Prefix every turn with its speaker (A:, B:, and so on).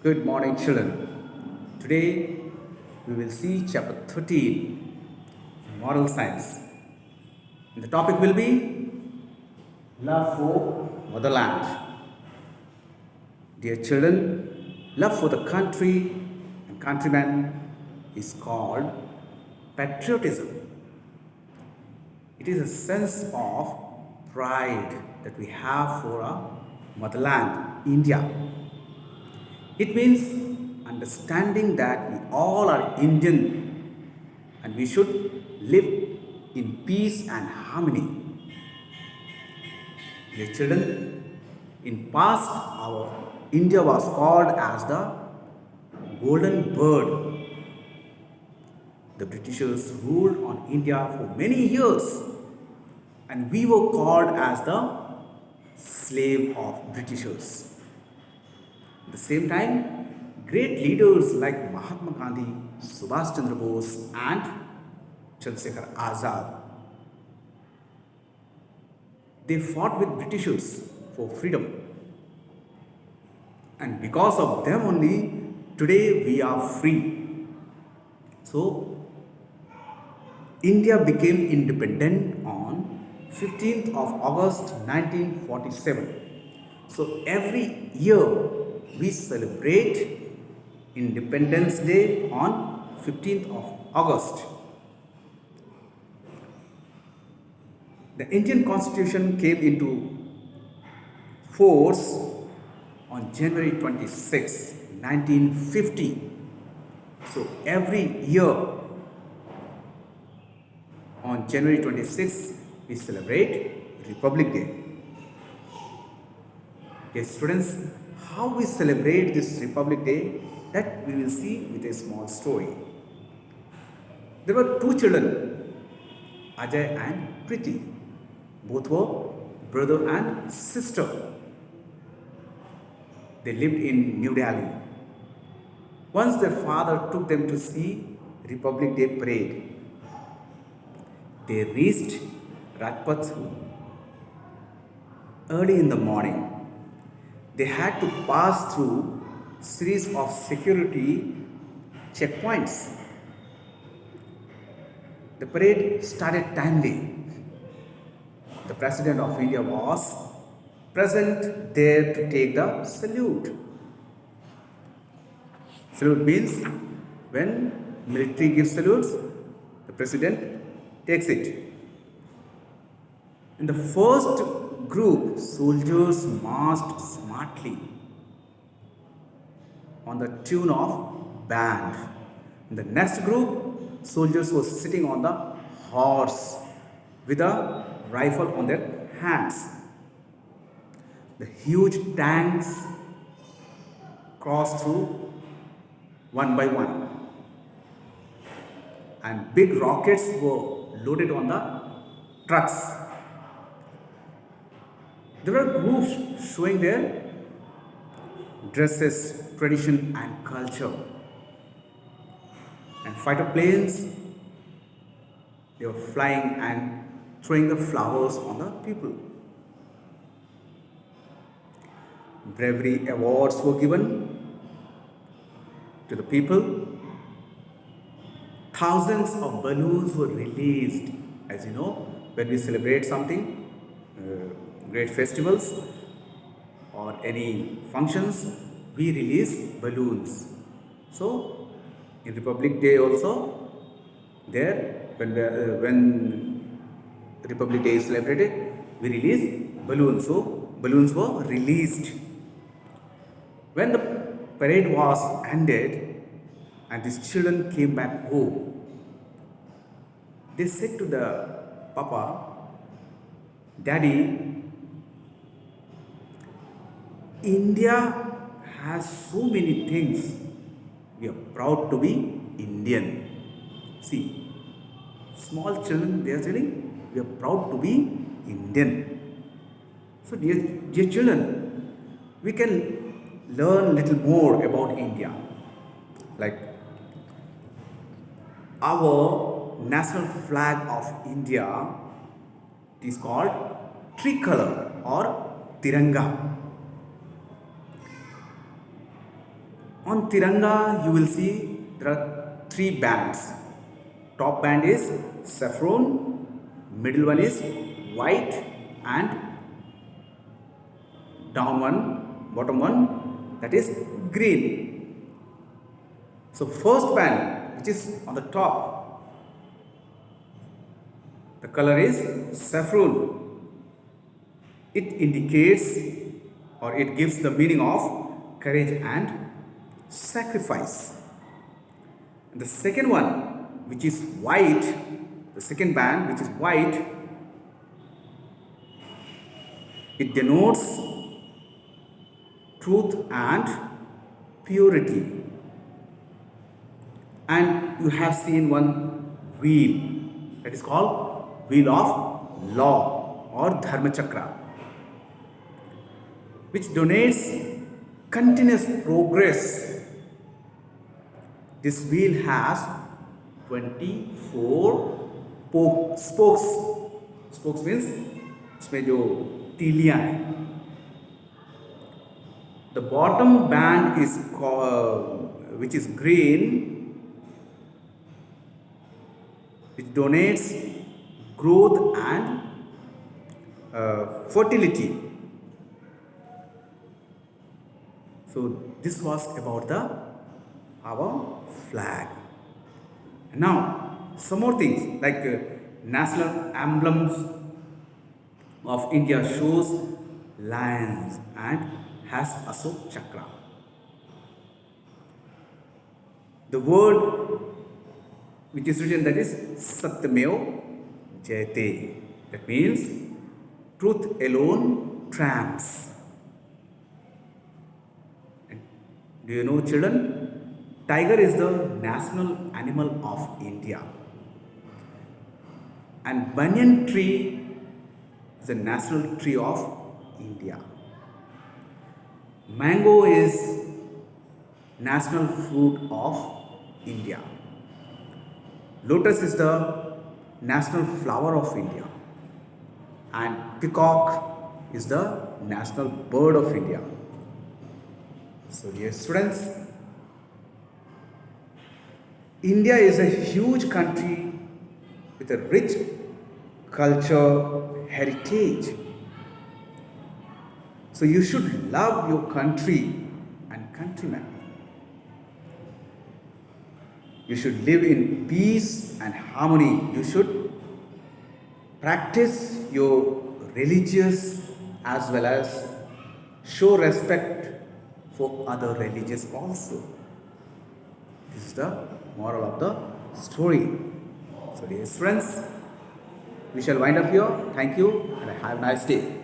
A: Good morning, children. Today we will see chapter 13, Moral Science. And the topic will be Love for Motherland. Dear children, love for the country and countrymen is called patriotism. It is a sense of pride that we have for our motherland, India. It means understanding that we all are Indian and we should live in peace and harmony. Dear children, in past our India was called as the golden bird. The Britishers ruled on India for many years and we were called as the slave of Britishers. At the same time, great leaders like Mahatma Gandhi, Subhash Chandra Bose, and Chandrasekhar Azad, they fought with Britishers for freedom. And because of them only, today we are free. So, India became independent on 15th of August 1947. So, every year we celebrate Independence Day on 15th of August. The Indian Constitution came into force on January 26, 1950. So every year on January 26, we celebrate Republic Day. Dear students, how we celebrate this Republic Day, that we will see with a small story. There were two children, Ajay and Priti. Both were brother and sister. They lived in New Delhi. Once their father took them to see Republic Day parade. They reached Rajpath early in the morning. They had to pass through series of security checkpoints. The parade started timely. The President of India was present there to take the salute. Salute means when military gives salutes, the President takes it. In the first group, soldiers marched smartly on the tune of band. In the next group, soldiers were sitting on the horse with a rifle on their hands. The huge tanks crossed through one by one, and big rockets were loaded on the trucks. There were groups showing their dresses, tradition, and culture. And fighter planes, they were flying and throwing the flowers on the people. Bravery awards were given to the people. Thousands of balloons were released. As you know, when we celebrate something, great festivals or any functions, we release balloons. So, in Republic Day also, there when Republic Day is celebrated, we release balloons. So, balloons were released. When the parade was ended and these children came back home, they said to the Papa, Daddy, India has so many things. We are proud to be Indian. See, small children, they are saying, we are proud to be Indian. So, dear children, we can learn little more about India. Like our national flag of India is called tricolor or Tiranga. On Tiranga, you will see there are three bands. Top band is saffron, middle one is white, and down one, bottom one, that is green. So first band, which is on the top, the color is saffron. It indicates or it gives the meaning of courage and sacrifice. And the second one, which is white, the second band, which is white, it denotes truth and purity. And you have seen one wheel, that is called wheel of law or dharma chakra, which donates continuous progress. This wheel has 24 spokes. Spokes means इसमें जो तीलियां हैं. The bottom band is which is green, which donates growth and fertility. So this was about our flag. Now some more things like national emblems of India shows lions and has Ashok Chakra. The word which is written, that is Satyameo Jayate. That means truth alone triumphs. And do you know, children? Tiger is the national animal of India. And banyan tree is the national tree of India. Mango is national fruit of India. Lotus is the national flower of India. And peacock is the national bird of India. So dear students, India is a huge country with a rich culture, heritage. So you should love your country and countrymen. You should live in peace and harmony. You should practice your religious as well as show respect for other religions also. This is the moral of the story. So dear friends, we shall wind up here. Thank you and have a nice day.